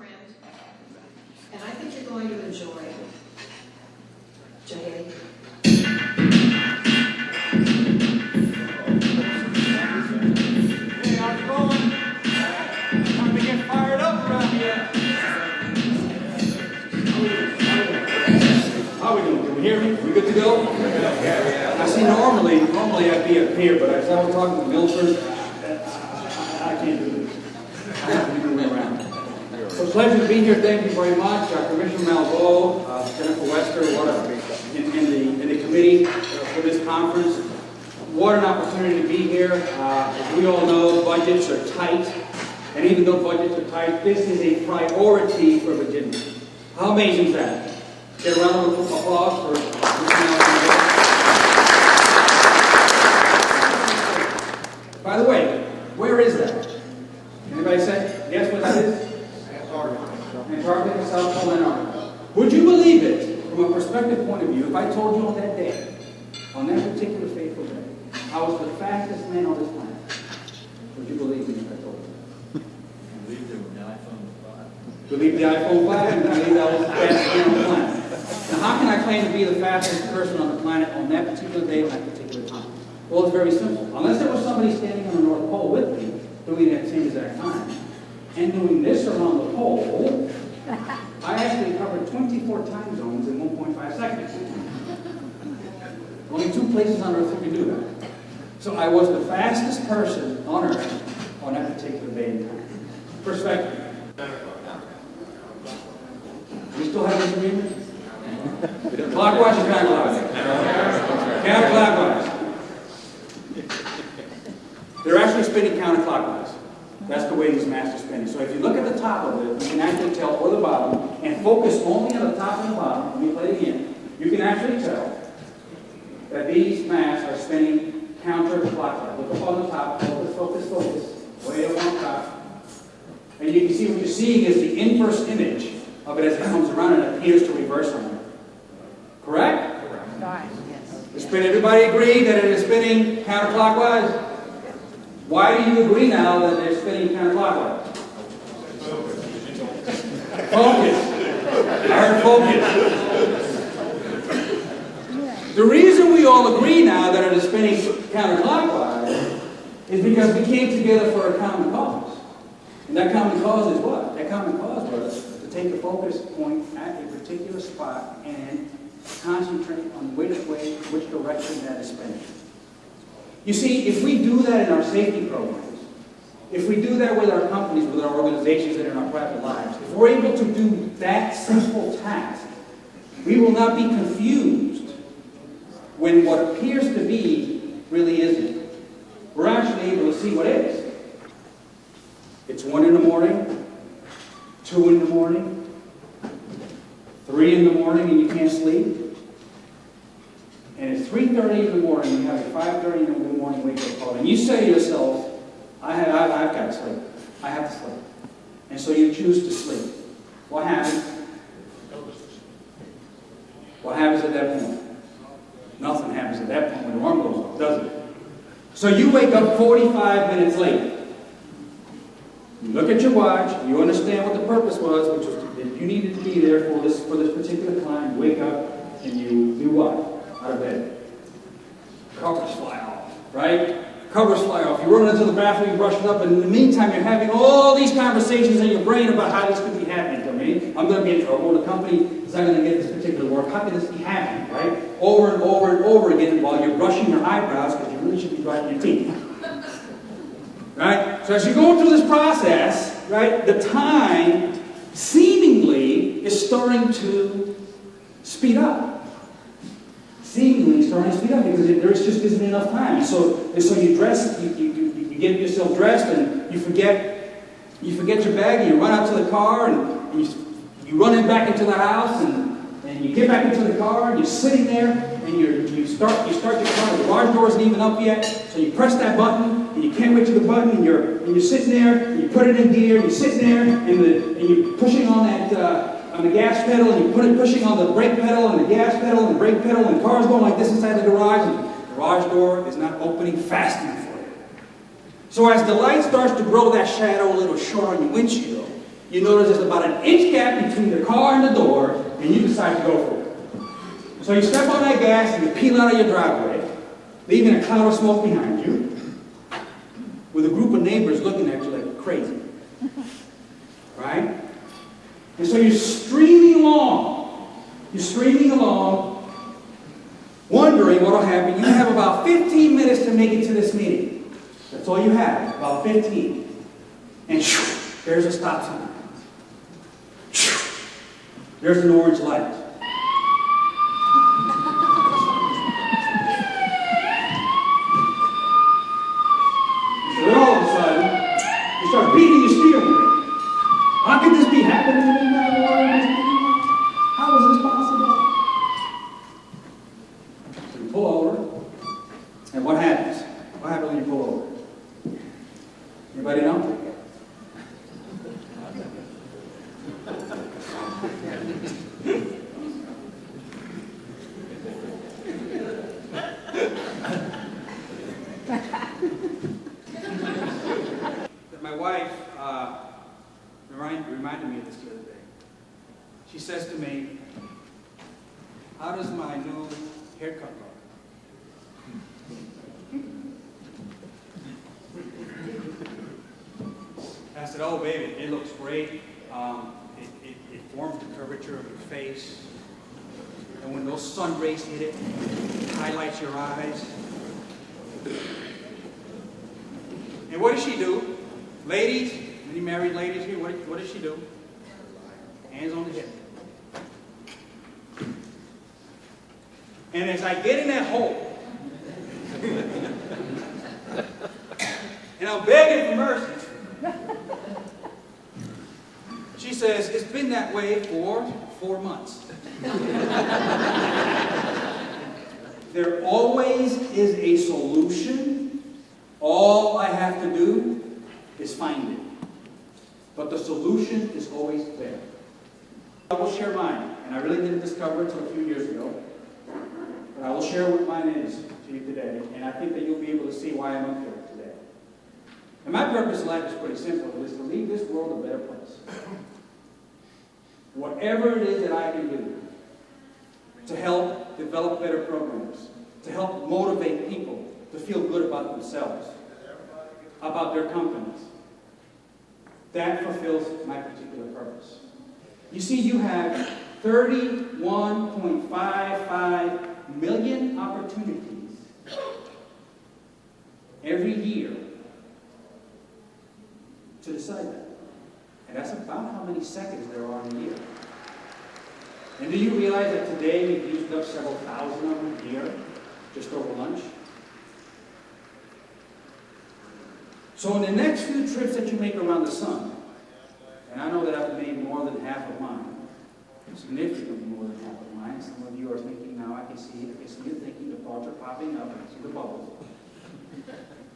friend, and I think you're going to enjoy it. Jay. Hey, how's it going? Time to get fired up around here. How we doing? Can we hear me? We good to go? I see normally I'd be up here, but as I was talking to Milford, I can't do this. I have to move around. So pleasure to be here. Thank you very much. Commissioner Malveaux, Jennifer Wester, in the committee for this conference. What an opportunity to be here. As we all know, budgets are tight. And even though budgets are tight, this is a priority for Virginia. How amazing is that? Get a round of applause for By the way, where is that? Anybody say? Guess what that is? Antarctica, South Pole, Antarctica. Would you believe it, from a perspective point of view, if I told you on that day, on that particular fateful day, I was the fastest man on this planet? Would you believe me if I told you? Believe there were the iPhone 5. Believe the iPhone 5 and believe I was the fastest man on the planet. Now, how can I claim to be the fastest person on the planet on that particular day, on that particular time? Well, it's very simple. Unless there was somebody standing on the North Pole with me, doing it at the same exact time, and doing this around the pole, I actually covered 24 time zones in 1.5 seconds. Only 2 places on Earth you can do that. So I was the fastest person on Earth on that particular day and time. Perspective. We still have this agreement? Clockwise or counterclockwise? Counterclockwise. They're actually spinning counterclockwise. That's the way these masts are spinning. So if you look at the top of it, you can actually tell, or the bottom, and focus only on the top and the bottom. Let me play it again. You can actually tell that these masts are spinning counterclockwise. Look up on the top, focus, focus, focus, way up on top. And you can see what you're seeing is the inverse image of it as it comes around and it appears to reverse on it. Correct? Right. Yes. Everybody agree that it is spinning counterclockwise? Why do you agree now that they're spinning counterclockwise? Focus. I heard focus. The reason we all agree now that it is spinning counterclockwise is because we came together for a common cause. And that common cause is what? That common cause was to take the focus point at a particular spot and concentrate on which direction that is spinning. You see, if we do that in our safety programs, if we do that with our companies, with our organizations, and in our private lives, if we're able to do that simple task, we will not be confused when what appears to be really isn't. We're actually able to see what is. It's 1 in the morning, 2 in the morning, 3 in the morning, and you can't sleep. And it's 3:30 in the morning, you have a 5:30 in the morning wake-up call, and you say to yourself, I've got to sleep. I have to sleep. And so you choose to sleep. What happens? What happens at that point? Nothing happens at that point when the alarm goes off, does it? So you wake up 45 minutes late. You look at your watch, you understand what the purpose was, which was that you needed to be there for this particular time. Wake up and you do what? Out of bed. Covers fly off, right? Covers fly off. You run into the bathroom, you brush it up, and in the meantime, you're having all these conversations in your brain about how this could be happening to me. I'm going to be in trouble. The company is not going to get this particular work. How can this be happening, right? Over and over and over again while you're brushing your eyebrows because you really should be brushing your teeth. Right? So as you go through this process, right, the time seemingly is starting to speed up. Seemingly starting to speed up because there just isn't enough time. So you dress, you get yourself dressed, and you forget your bag, and you run out to the car, and you run in back into the house, and you get back into the car, and you're sitting there, and you start your car. The garage door isn't even up yet, so you press that button, and you can't reach the button, and you're sitting there, and you put it in gear, and you're sitting there, and you're pushing on that. On the gas pedal, and you pushing on the brake pedal, and the gas pedal, and the brake pedal, and the car's going like this inside the garage, and the garage door is not opening fast enough for you. So as the light starts to grow that shadow a little short on your windshield, you notice there's about an inch gap between the car and the door, and you decide to go for it. So you step on that gas and you peel out of your driveway, leaving a cloud of smoke behind you, with a group of neighbors looking at you like crazy. Right? And so you're streaming along. You're streaming along, wondering what will happen. You have about 15 minutes to make it to this meeting. That's all you have, about 15. And there's a stop sign. There's an orange light. So then all of a sudden, you start beating your steering wheel. How could this be happening to me now? How is this possible? So you pull over, and what happens? What happens when you pull over? Anybody know? My wife reminded me of this the other day. She says to me, "How does my new haircut look?" I said, "Oh, baby, it looks great. It forms the curvature of your face. And when those sun rays hit it, it highlights your eyes." And what does she do? Ladies, any married ladies here, what does she do? Hands on the hip. And as I get in that hole, and I'm begging for mercy, she says, "It's been that way for 4 months." There always is a solution. All I have to do is find it. But the solution is always there. I will share mine, and I really didn't discover it until a few years ago. But I will share what mine is to you today, and I think that you'll be able to see why I'm up here today. And my purpose in life is pretty simple. It is to leave this world a better place. Whatever it is that I can do to help develop better programs, to help motivate people to feel good about themselves, about their companies, that fulfills my particular purpose. You see, you have 31.55 million opportunities every year to decide that. And that's about how many seconds there are in a year. And do you realize that today we've used up several thousand of them a year, just over lunch? So in the next few trips that you make around the sun, and I know that I've made more than half of mine, significantly more than half of mine. Some of you are thinking now, I can see you thinking, the thoughts are popping up, I can see the bubbles.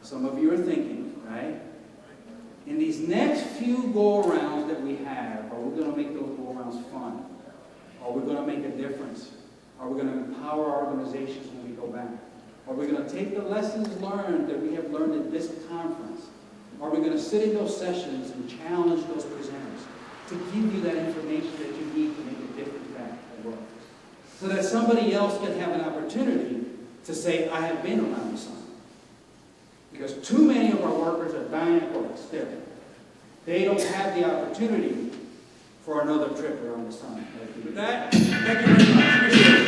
Some of you are thinking, right? In these next few go-arounds that we have, are we going to make those go-arounds fun? Are we going to make a difference? Are we going to empower our organizations when we go back? Are we going to take the lessons learned that we have learned at this conference? Are we going to sit in those sessions and challenge those presenters to give you that information that you need to make a difference back at work? So that somebody else can have an opportunity to say, I have been around the sun. Because too many of our workers are dying at work still. They don't have the opportunity for another trip around the sun. With that, thank you very much. Appreciate it.